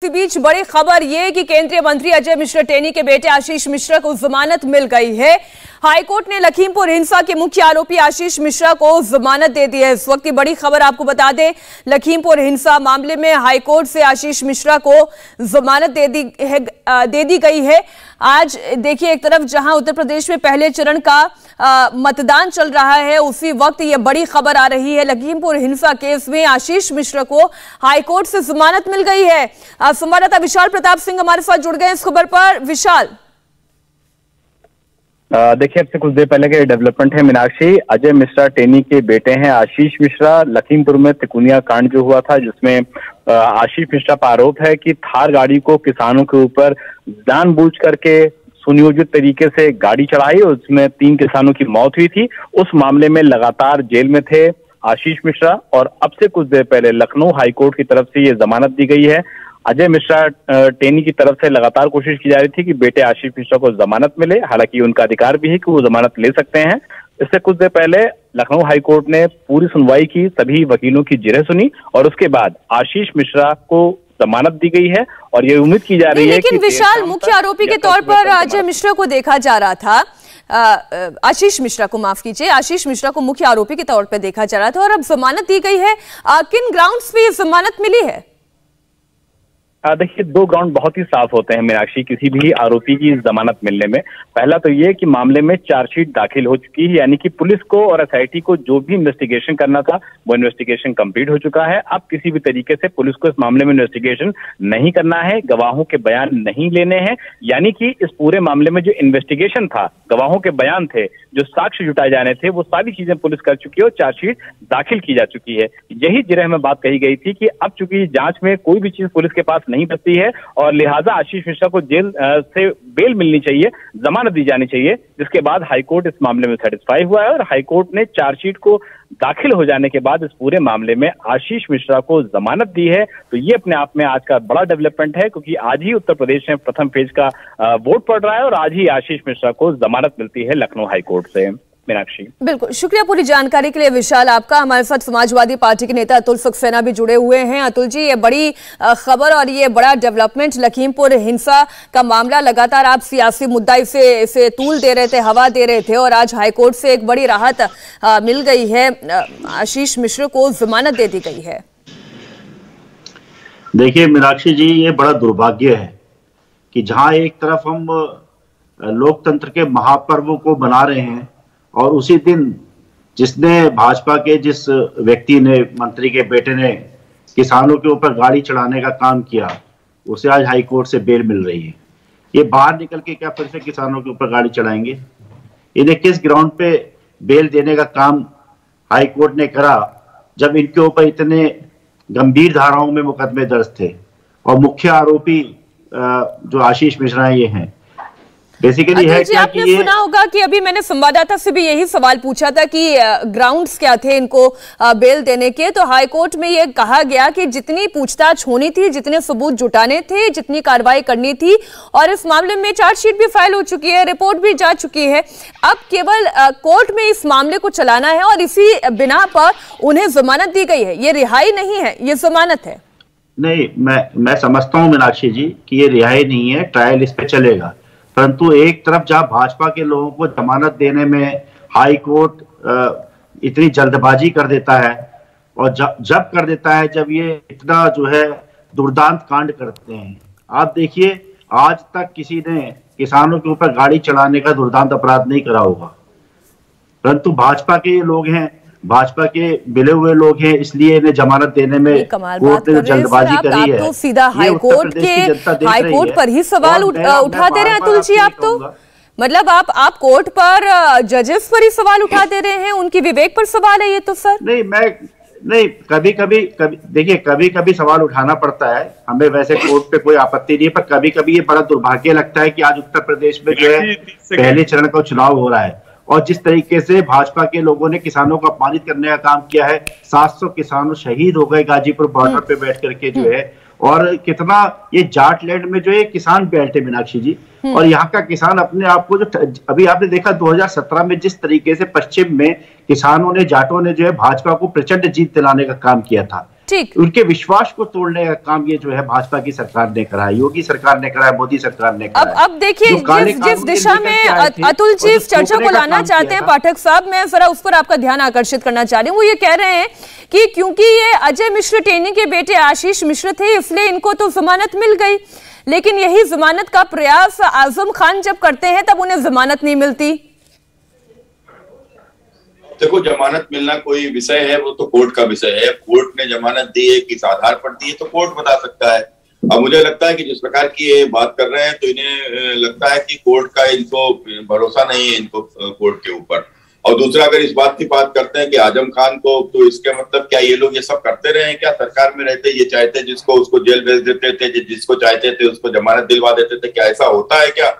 इसके बीच बड़ी खबर ये कि केंद्रीय मंत्री अजय मिश्रा टेनी के बेटे आशीष मिश्रा को जमानत मिल गई है। हाईकोर्ट ने लखीमपुर हिंसा के मुख्य आरोपी आशीष मिश्रा को जमानत दे दी है। इस वक्त की बड़ी खबर आपको बता दें, लखीमपुर हिंसा मामले में हाईकोर्ट से आशीष मिश्रा को जमानत दे दी गई है। आज देखिए, एक तरफ जहां उत्तर प्रदेश में पहले चरण का मतदान चल रहा है, उसी वक्त ये बड़ी खबर आ रही है, लखीमपुर हिंसा केस में आशीष मिश्रा को हाईकोर्ट से जमानत मिल गई है। संवाददाता विशाल प्रताप सिंह हमारे साथ जुड़ गए इस खबर पर। विशाल, देखिए, अब से कुछ देर पहले के डेवलपमेंट है मीनाक्षी। अजय मिश्रा टेनी के बेटे हैं आशीष मिश्रा। लखीमपुर में तिकोनिया कांड जो हुआ था, जिसमें आशीष मिश्रा पर आरोप है कि थार गाड़ी को किसानों के ऊपर जानबूझ करके सुनियोजित तरीके से गाड़ी चढ़ाई, उसमें 3 किसानों की मौत हुई थी। उस मामले में लगातार जेल में थे आशीष मिश्रा, और अब से कुछ देर पहले लखनऊ हाईकोर्ट की तरफ से ये जमानत दी गई है। अजय मिश्रा टेनी की तरफ से लगातार कोशिश की जा रही थी कि बेटे आशीष मिश्रा को जमानत मिले, हालांकि उनका अधिकार भी है कि वो जमानत ले सकते हैं। इससे कुछ देर पहले लखनऊ हाईकोर्ट ने पूरी सुनवाई की, सभी वकीलों की जिरह सुनी, और उसके बाद आशीष मिश्रा को जमानत दी गई है। और ये उम्मीद की जा रही है कि विशाल, मुख्य आरोपी के तौर पर अजय मिश्रा को देखा जा रहा था, आशीष मिश्रा को, माफ कीजिए, आशीष मिश्रा को मुख्य आरोपी के तौर पर देखा जा रहा था, और अब जमानत दी गई है। किन ग्राउंड्स पे जमानत मिली है? देखिए, 2 ग्राउंड बहुत ही साफ होते हैं मीनाक्षी किसी भी आरोपी की जमानत मिलने में। पहला तो ये कि मामले में चार्जशीट दाखिल हो चुकी है, यानी कि पुलिस को और एसआईटी को जो भी इन्वेस्टिगेशन करना था वो इन्वेस्टिगेशन कंप्लीट हो चुका है। अब किसी भी तरीके से पुलिस को इस मामले में इन्वेस्टिगेशन नहीं करना है, गवाहों के बयान नहीं लेने हैं, यानी कि इस पूरे मामले में जो इन्वेस्टिगेशन था, गवाहों के बयान थे, जो साक्ष्य जुटाए जाने थे, वो सारी चीजें पुलिस कर चुकी है और चार्जशीट दाखिल की जा चुकी है। यही जिरह में बात कही गई थी कि अब चूंकि जांच में कोई भी चीज पुलिस के पास नहीं बचती है और लिहाजा आशीष मिश्रा को जेल से बेल मिलनी चाहिए, जमानत दी जानी चाहिए, जिसके बाद हाईकोर्ट इस मामले में सेटिस्फाई हुआ है और हाईकोर्ट ने चार्जशीट को दाखिल हो जाने के बाद इस पूरे मामले में आशीष मिश्रा को जमानत दी है। तो ये अपने आप में आज का बड़ा डेवलपमेंट है, क्योंकि आज ही उत्तर प्रदेश में प्रथम फेज का वोट पड़ रहा है और आज ही आशीष मिश्रा को जमानत मिलती है लखनऊ हाईकोर्ट से। मीनाक्षी, बिल्कुल, शुक्रिया पूरी जानकारी के लिए विशाल आपका। हमारे साथ समाजवादी पार्टी के नेता अतुल सक्सेना भी जुड़े हुए हैं। अतुल जी, ये बड़ी खबर और ये बड़ा डेवलपमेंट, लखीमपुर हिंसा का मामला, लगातार आप सियासी मुद्दा इसे तूल दे रहे थे, हवा दे रहे थे, और आज हाईकोर्ट से एक बड़ी राहत मिल गई है, आशीष मिश्रा को जमानत दे दी गई है। देखिए मीनाक्षी जी, ये बड़ा दुर्भाग्य है कि जहां एक तरफ हम लोकतंत्र के महापर्व को बना रहे हैं और उसी दिन जिसने भाजपा के जिस व्यक्ति ने, मंत्री के बेटे ने किसानों के ऊपर गाड़ी चढ़ाने का काम किया, उसे आज हाईकोर्ट से बेल मिल रही है। ये बाहर निकल के क्या फिर से किसानों के ऊपर गाड़ी चढ़ाएंगे? इन्हें किस ग्राउंड पे बेल देने का काम हाईकोर्ट ने करा जब इनके ऊपर इतने गंभीर धाराओं में मुकदमे दर्ज थे और मुख्य आरोपी जो आशीष मिश्रा ये हैं? बेसिकली है जी, आपने सुना होगा कि अभी मैंने संवाददाता से भी यही सवाल पूछा था कि ग्राउंड्स क्या थे इनको बेल देने के, तो हाईकोर्ट में ये कहा गया कि जितनी पूछताछ होनी थी, जितने सबूत जुटाने थे, जितनी कार्रवाई करनी थी, और इस मामले में चार्जशीट भी फाइल हो चुकी है, रिपोर्ट भी जा चुकी है, अब केवल कोर्ट में इस मामले को चलाना है और इसी बिना पर उन्हें जमानत दी गई है। ये रिहाई नहीं है, ये जमानत है। नहीं, मैं समझता हूँ मीनाक्षी जी कि ये रिहाई नहीं है, ट्रायल इस पे चलेगा, परंतु एक तरफ जहां भाजपा के लोगों को जमानत देने में हाई कोर्ट इतनी जल्दबाजी कर देता है, और जब कर देता है जब ये इतना जो है दुर्दांत कांड करते हैं। आप देखिए, आज तक किसी ने किसानों के ऊपर गाड़ी चढ़ाने का दुर्दांत अपराध नहीं करा होगा, परंतु भाजपा के लोग हैं, भाजपा के मिले हुए लोग हैं, इसलिए इन्हें जमानत देने में कोर्ट ने जल्दबाजी करी है। तो सीधा हाईकोर्ट पर ही सवाल उठा दे रहे हैं अतुल जी, आप तो मतलब आप कोर्ट पर, जजेस पर ही सवाल उठा दे रहे हैं, उनकी विवेक पर सवाल है ये तो सर। नहीं, कभी देखिए, कभी कभी सवाल उठाना पड़ता है, हमें वैसे कोर्ट पे कोई आपत्ति नहीं है, पर कभी कभी ये बड़ा दुर्भाग्य लगता है कि आज उत्तर प्रदेश में जो है पहले चरण का चुनाव हो रहा है और जिस तरीके से भाजपा के लोगों ने किसानों को अपमानित करने का काम किया है। 700 किसान शहीद हो गए गाजीपुर बॉर्डर पे बैठ करके जो है, और कितना ये जाट लैंड में जो है किसान बेल्ट है मीनाक्षी जी, और यहाँ का किसान अपने आप को जो अभी आपने देखा 2017 में जिस तरीके से पश्चिम में किसानों ने, जाटों ने जो है भाजपा को प्रचंड जीत दिलाने का काम किया था, ठीक, उनके विश्वास को तोड़ने का काम ये जो है भाजपा की सरकार ने करा है, योगी सरकार ने करा है, मोदी सरकार ने करा है। अब देखिए जिस दिशा में अतुल जी इस चर्चा को लाना चाहते हैं पाठक साहब, मैं जरा उस पर आपका ध्यान आकर्षित करना चाह रही हूँ। वो ये कह रहे हैं कि क्योंकि ये अजय मिश्र टेनी के बेटे आशीष मिश्र थे इसलिए इनको तो जमानत मिल गई, लेकिन यही जमानत का प्रयास आजम खान जब करते हैं तब उन्हें जमानत नहीं मिलती। देखो, जमानत मिलना कोई विषय है, वो तो कोर्ट का विषय है। कोर्ट ने जमानत दी है, किस आधार पर दी है, तो कोर्ट बता सकता है। अब मुझे लगता है कि जिस प्रकार की ये बात कर रहे हैं तो इन्हें लगता है कि कोर्ट का इनको भरोसा नहीं है, इनको कोर्ट के ऊपर। और दूसरा, अगर इस बात की बात करते हैं कि आजम खान को, तो इसके मतलब क्या ये लोग ये सब करते रहे हैं क्या? सरकार में रहते ये चाहते जिसको उसको जेल भेज देते थे, जिसको चाहते थे उसको जमानत दिलवा देते थे। क्या ऐसा होता है क्या?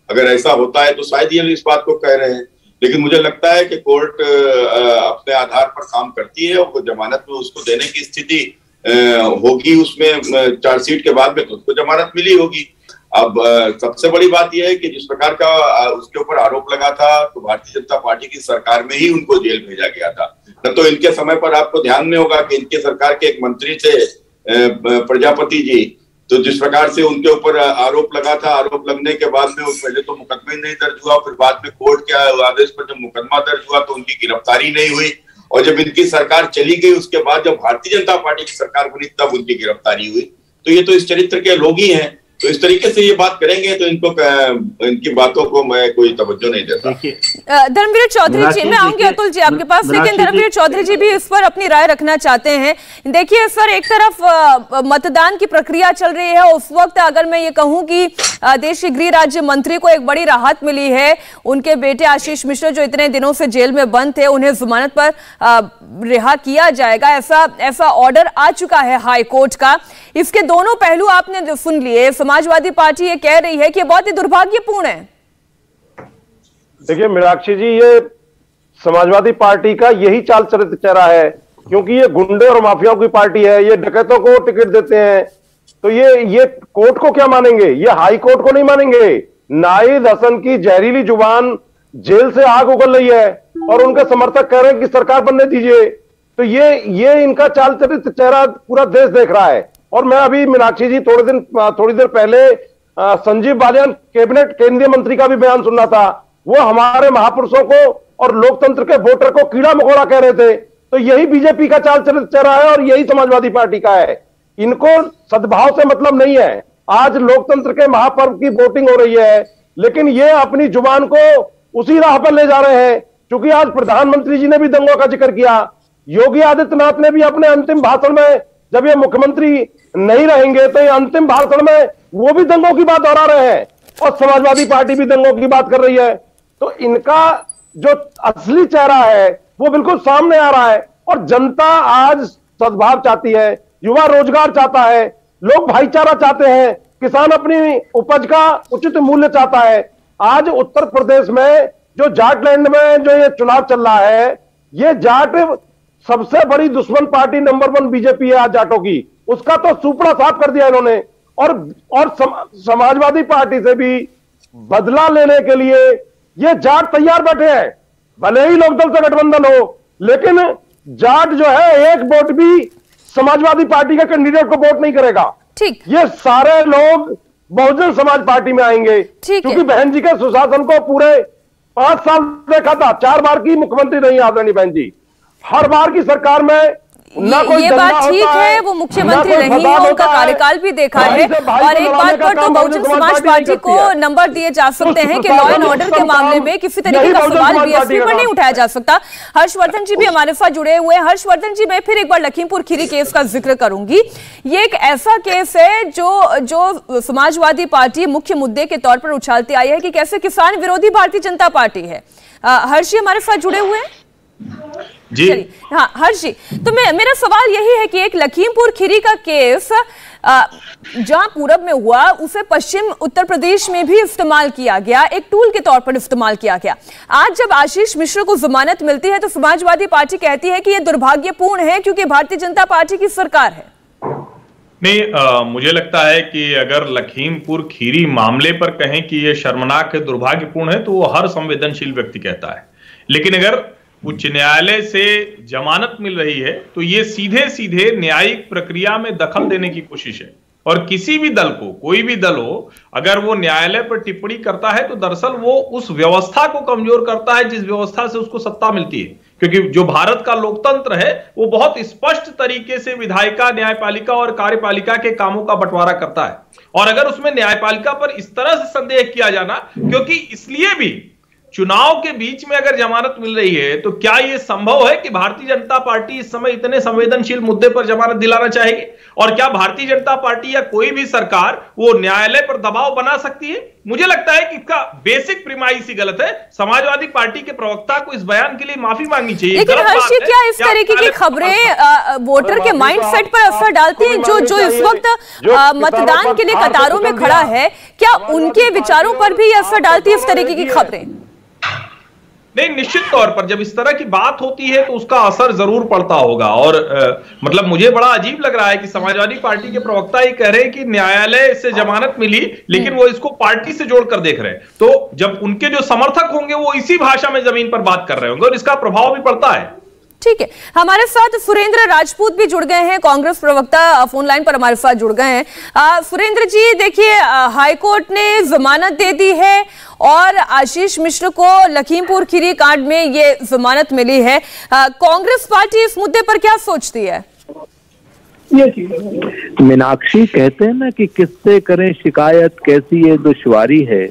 अगर ऐसा होता है तो शायद ये इस बात को कह रहे हैं, लेकिन मुझे लगता है कि कोर्ट अपने आधार पर काम करती है और जमानत में उसको देने की स्थिति होगी। उसमें चार्जशीट के बाद में तो उसको जमानत मिली होगी। अब सबसे बड़ी बात यह है कि जिस प्रकार का उसके ऊपर आरोप लगा था तो भारतीय जनता पार्टी की सरकार में ही उनको जेल भेजा गया था। न तो इनके समय पर आपको ध्यान में होगा कि इनके सरकार के एक मंत्री थे प्रजापति जी, तो जिस प्रकार से उनके ऊपर आरोप लगा था, आरोप लगने के बाद में पहले तो मुकदमा ही नहीं दर्ज हुआ, फिर बाद में कोर्ट के आदेश पर जब मुकदमा दर्ज हुआ तो उनकी गिरफ्तारी नहीं हुई, और जब इनकी सरकार चली गई उसके बाद जब भारतीय जनता पार्टी की सरकार बनी तब उनकी गिरफ्तारी हुई। तो ये तो इस चरित्र के लोग ही हैं, तो इस तरीके से ये बात करेंगे तो इनको इनकी बातों को मैं कोई तवज्जो नहीं देता। धर्मवीर चौधरी जी, मैं आऊंगी अतुल जी आपके पास, लेकिन धर्मवीर चौधरी जी भी इस पर अपनी राय रखना चाहते हैं। देखिए सर, एक तरफ मतदान की प्रक्रिया चल रही है, उस वक्त अगर मैं ये कहूं कि देश के गृह राज्य मंत्री को एक बड़ी राहत मिली है, उनके बेटे आशीष मिश्र जो इतने दिनों से जेल में बंद थे उन्हें जमानत पर रिहा किया जाएगा, ऐसा ऑर्डर आ चुका है हाई कोर्ट का। इसके दोनों पहलू आपने सुन लिए। समाजवादी पार्टी ये कह रही है कि बहुत ही दुर्भाग्यपूर्ण है। देखिए मीनाक्षी जी, ये समाजवादी पार्टी का यही चाल चरित्र है, क्योंकि ये गुंडे और माफियाओं की पार्टी है, ये डकैतों को टिकट देते हैं, तो ये कोर्ट को क्या मानेंगे? ये हाई कोर्ट को नहीं मानेंगे। नाहिद हसन की जहरीली जुबान जेल से आग उगल रही है और उनके समर्थक कह रहे हैं कि सरकार बनने दीजिए। तो ये इनका चाल चरित्र चेहरा पूरा देश देख रहा है। और मैं अभी मीनाक्षी जी थोड़ी देर पहले संजीव बालियान कैबिनेट केंद्रीय मंत्री का भी बयान सुनना था। वो हमारे महापुरुषों को और लोकतंत्र के वोटर को कीड़ा मकोड़ा कह रहे थे। तो यही बीजेपी का चाल चरित्र चेहरा है और यही समाजवादी पार्टी का है। इनको सद्भाव से मतलब नहीं है। आज लोकतंत्र के महापर्व की वोटिंग हो रही है, लेकिन ये अपनी जुबान को उसी राह पर ले जा रहे हैं। क्योंकि आज प्रधानमंत्री जी ने भी दंगों का जिक्र किया, योगी आदित्यनाथ ने भी अपने अंतिम भाषण में, जब ये मुख्यमंत्री नहीं रहेंगे तो ये अंतिम भाषण में वो भी दंगों की बात दोहरा रहे हैं और समाजवादी पार्टी भी दंगों की बात कर रही है। तो इनका जो असली चेहरा है वो बिल्कुल सामने आ रहा है। और जनता आज सद्भाव चाहती है, युवा रोजगार चाहता है, लोग भाईचारा चाहते हैं, किसान अपनी उपज का उचित मूल्य चाहता है। आज उत्तर प्रदेश में जो जाटलैंड में जो ये चुनाव चल रहा है, ये जाट सबसे बड़ी दुश्मन पार्टी नंबर 1 बीजेपी है आज जाटों की, उसका तो सुपड़ा साफ कर दिया इन्होंने। और समाजवादी पार्टी से भी बदला लेने के लिए ये जाट तैयार बैठे हैं। भले ही लोकदल से गठबंधन हो, लेकिन जाट जो है एक वोट भी समाजवादी पार्टी के कैंडिडेट को वोट नहीं करेगा। ठीक, ये सारे लोग बहुजन समाज पार्टी में आएंगे, क्योंकि बहन जी के सुशासन को पूरे 5 साल देखा था। 4 बार की मुख्यमंत्री रही आदरणीय बहन जी, हर बार की सरकार में ये बात ठीक है, वो मुख्यमंत्री रही है, उनका कार्यकाल भी देखा है। और एक बात पर तो बहुजन समाज पार्टी को नंबर दिए जा सकते हैं कि लॉ एंड ऑर्डर के मामले में किसी तरीके का सवाल बीएसपी पर नहीं उठाया जा सकता। हर्षवर्धन जी भी हमारे साथ जुड़े हुए हैं। हर्षवर्धन जी, मैं फिर एक बार लखीमपुर खीरी केस का जिक्र करूंगी। ये एक ऐसा केस है जो समाजवादी पार्टी मुख्य मुद्दे के तौर पर उछालती आई है कि कैसे किसान विरोधी भारतीय जनता पार्टी है। हर्ष जी हमारे साथ जुड़े हुए हैं जी। हाँ हर्ष जी, तो मेरा सवाल यही है कि एक लखीमपुर खीरी का केस जहां पूरब में हुआ उसे पश्चिम उत्तर प्रदेश में भी इस्तेमाल किया गया, एक टूल के तौर पर इस्तेमाल किया गया। आज जब आशीष मिश्र को जमानत मिलती है तो समाजवादी पार्टी कहती है कि यह दुर्भाग्यपूर्ण है क्योंकि भारतीय जनता पार्टी की सरकार है। नहीं, मुझे लगता है कि अगर लखीमपुर खीरी मामले पर कहें कि यह शर्मनाक है, दुर्भाग्यपूर्ण है, तो वो हर संवेदनशील व्यक्ति कहता है। लेकिन अगर उच्च न्यायालय से जमानत मिल रही है तो ये सीधे सीधे न्यायिक प्रक्रिया में दखल देने की कोशिश है। और किसी भी दल को, कोई भी दल हो, अगर वो न्यायालय पर टिप्पणी करता है तो दरअसल वो उस व्यवस्था को कमजोर करता है जिस व्यवस्था से उसको सत्ता मिलती है। क्योंकि जो भारत का लोकतंत्र है वो बहुत स्पष्ट तरीके से विधायिका, न्यायपालिका और कार्यपालिका के कामों का बंटवारा करता है। और अगर उसमें न्यायपालिका पर इस तरह से संदेह किया जाना, क्योंकि इसलिए भी चुनाव के बीच में अगर जमानत मिल रही है तो क्या यह संभव है कि भारतीय जनता पार्टी इस समय इतने संवेदनशील मुद्दे पर जमानत दिलाना चाहेगी? और क्या भारतीय जनता पार्टी या कोई भी सरकार वो न्यायालय पर दबाव बना सकती है? मुझे लगता है कि इसका बेसिक प्रीमाइस ही गलत है। समाजवादी पार्टी के प्रवक्ता को इस बयान के लिए माफी मांगनी चाहिए। लेकिन हर्षी, क्या इस तरीके की खबरें वोटर के माइंडसेट पर असर डालती हैं? जो इस वक्त मतदान के लिए कतारों में खड़ा है, क्या उनके विचारों पर भी असर डालती है इस तरीके की खबरें? नहीं, निश्चित तौर पर जब इस तरह की बात होती है तो उसका असर जरूर पड़ता होगा। और मतलब मुझे बड़ा अजीब लग रहा है कि समाजवादी पार्टी के प्रवक्ता ही कह रहे हैं कि न्यायालय से जमानत मिली, लेकिन वो इसको पार्टी से जोड़कर देख रहे हैं। तो जब उनके जो समर्थक होंगे वो इसी भाषा में जमीन पर बात कर रहे होंगे और इसका प्रभाव भी पड़ता है। ठीक है, हमारे साथ सुरेंद्र राजपूत भी जुड़ गए हैं, कांग्रेस प्रवक्ता फोन लाइन पर हमारे साथ जुड़ गए हैं। सुरेंद्र जी, देखिए, हाईकोर्ट ने जमानत दे दी है और आशीष मिश्र को लखीमपुर खीरी कांड में ये जमानत मिली है। कांग्रेस पार्टी इस मुद्दे पर क्या सोचती है? मीनाक्षी, कहते हैं ना कि किससे करें शिकायत, कैसी ये दुश्वारी है।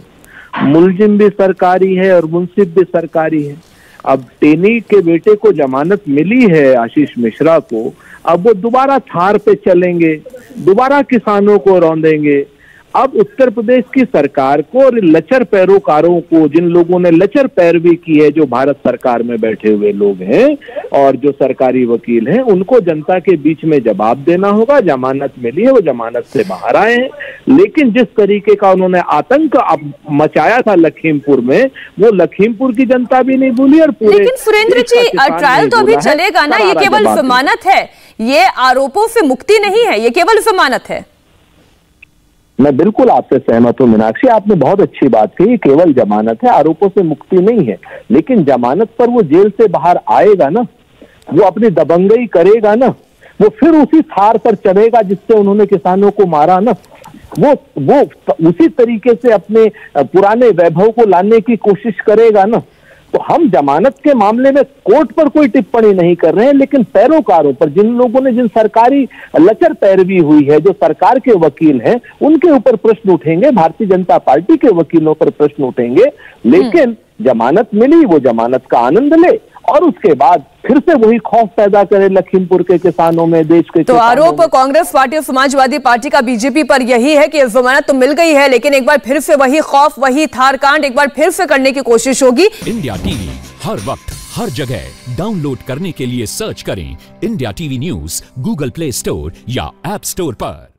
मुलजिम भी सरकारी है और मुंसिफ भी सरकारी है। अब टेनी के बेटे को जमानत मिली है आशीष मिश्रा को, अब वो दोबारा थार पे चलेंगे, दोबारा किसानों को रौंदेंगे। अब उत्तर प्रदेश की सरकार को और लचर पैरोकारों को, जिन लोगों ने लचर पैरवी की है, जो भारत सरकार में बैठे हुए लोग हैं और जो सरकारी वकील हैं, उनको जनता के बीच में जवाब देना होगा। जमानत मिली है, वो जमानत से बाहर आए हैं, लेकिन जिस तरीके का उन्होंने आतंक मचाया था लखीमपुर में, वो लखीमपुर की जनता भी नहीं भूली और पूरे। लेकिन सुरेंद्र जी, ट्रायल तो अभी चलेगा ना, ये केवल जमानत है, ये आरोपों से मुक्ति नहीं है, ये केवल जमानत है। मैं बिल्कुल आपसे सहमत हूं मीनाक्षी, आपने बहुत अच्छी बात कही, केवल जमानत है, आरोपों से मुक्ति नहीं है। लेकिन जमानत पर वो जेल से बाहर आएगा ना, वो अपनी दबंगई करेगा ना, वो फिर उसी थार पर चढ़ेगा जिससे उन्होंने किसानों को मारा ना, वो उसी तरीके से अपने पुराने वैभव को लाने की कोशिश करेगा ना। तो हम जमानत के मामले में कोर्ट पर कोई टिप्पणी नहीं कर रहे हैं, लेकिन पैरोकारों पर, जिन लोगों ने जिन सरकारी लचर पैरवी हुई है, जो सरकार के वकील हैं, उनके ऊपर प्रश्न उठेंगे, भारतीय जनता पार्टी के वकीलों पर प्रश्न उठेंगे। लेकिन जमानत मिली, वो जमानत का आनंद ले और उसके बाद फिर से वही खौफ पैदा करे लखीमपुर के किसानों में, देश के। तो आरोप कांग्रेस पार्टी और समाजवादी पार्टी का बीजेपी पर यही है कि जमानत तो मिल गई है, लेकिन एक बार फिर से वही खौफ, वही थार कांड एक बार फिर से करने की कोशिश होगी। इंडिया टीवी हर वक्त हर जगह डाउनलोड करने के लिए सर्च करें India TV news Google play store या ऐप स्टोर पर।